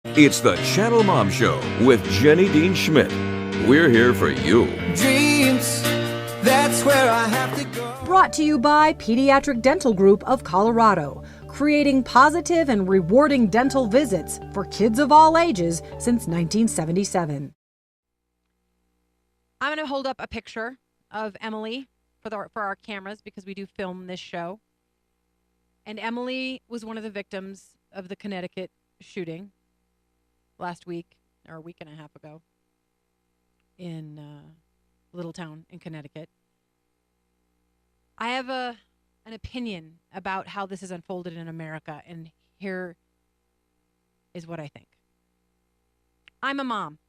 It's the Channel Mom Show with Jenny Dean Schmidt. We're here for you. Dreams, that's where I have to go. Brought to you by Pediatric Dental Group of Colorado, creating positive and rewarding dental visits for kids of all ages since 1977. I'm going to hold up a picture of Emily for our cameras because we do film this show. And Emily was one of the victims of the Connecticut shooting last week or a week and a half ago in Littletown in Connecticut. I have an opinion about how this has unfolded in America, and here is what I think. I'm a mom.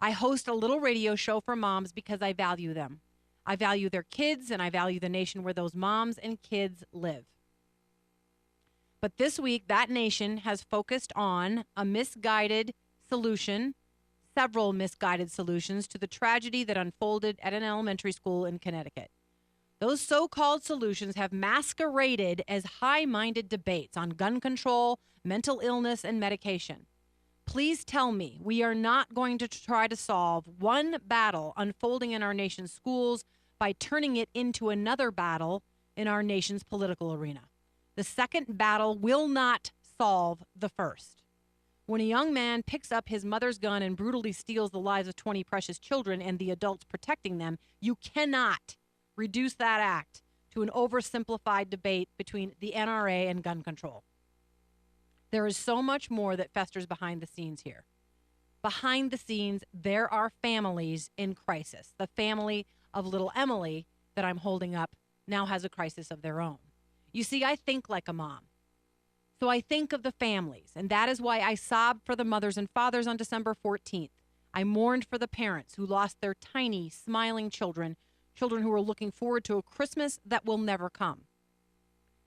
I host a little radio show for moms because I value them. I value their kids, and I value the nation where those moms and kids live. But this week, that nation has focused on a misguided solution, several misguided solutions to the tragedy that unfolded at an elementary school in Connecticut. Those so-called solutions have masqueraded as high-minded debates on gun control, mental illness, and medication. Please tell me we are not going to try to solve one battle unfolding in our nation's schools by turning it into another battle in our nation's political arena. The second battle will not solve the first. When a young man picks up his mother's gun and brutally steals the lives of 20 precious children and the adults protecting them, you cannot reduce that act to an oversimplified debate between the NRA and gun control. There is so much more that festers behind the scenes here. Behind the scenes, there are families in crisis. The family of little Emily that I'm holding up now has a crisis of their own. You see, I think like a mom. So I think of the families, and that is why I sobbed for the mothers and fathers on December 14th. I mourned for the parents who lost their tiny, smiling children who are looking forward to a Christmas that will never come.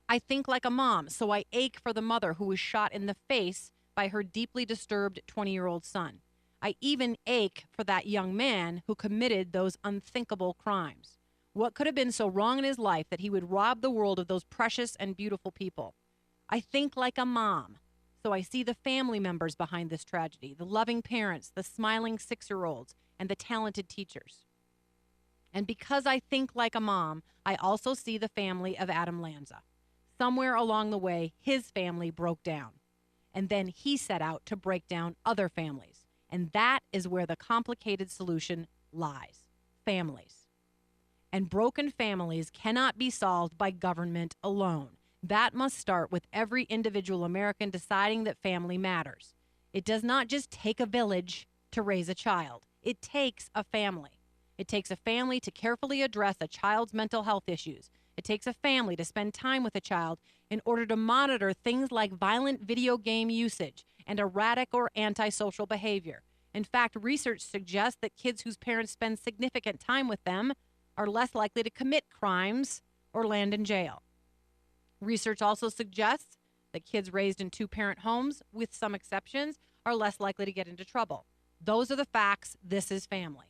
I think like a mom, so I ache for the mother who was shot in the face by her deeply disturbed 20-year-old son. I even ache for that young man who committed those unthinkable crimes. What could have been so wrong in his life that he would rob the world of those precious and beautiful people? I think like a mom, so I see the family members behind this tragedy, the loving parents, the smiling 6-year-olds, and the talented teachers. And because I think like a mom, I also see the family of Adam Lanza. Somewhere along the way, his family broke down. And then he set out to break down other families. And that is where the complicated solution lies. Families. And broken families cannot be solved by government alone. That must start with every individual American deciding that family matters. It does not just take a village to raise a child. It takes a family. It takes a family to carefully address a child's mental health issues. It takes a family to spend time with a child in order to monitor things like violent video game usage and erratic or antisocial behavior. In fact, research suggests that kids whose parents spend significant time with them are less likely to commit crimes or land in jail. Research also suggests that kids raised in two-parent homes, with some exceptions, are less likely to get into trouble. Those are the facts. This is family.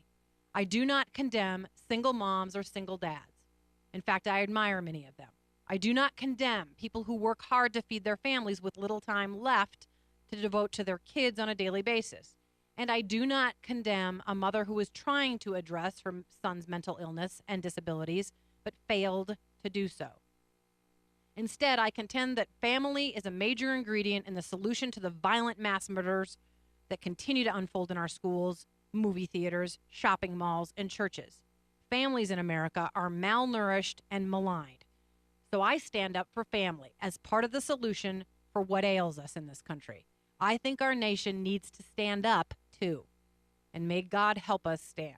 I do not condemn single moms or single dads. In fact, I admire many of them. I do not condemn people who work hard to feed their families with little time left to devote to their kids on a daily basis. And I do not condemn a mother who is trying to address her son's mental illness and disabilities, but failed to do so. Instead, I contend that family is a major ingredient in the solution to the violent mass murders that continue to unfold in our schools, movie theaters, shopping malls, and churches. Families in America are malnourished and maligned. So I stand up for family as part of the solution for what ails us in this country. I think our nation needs to stand up too. And may God help us stand.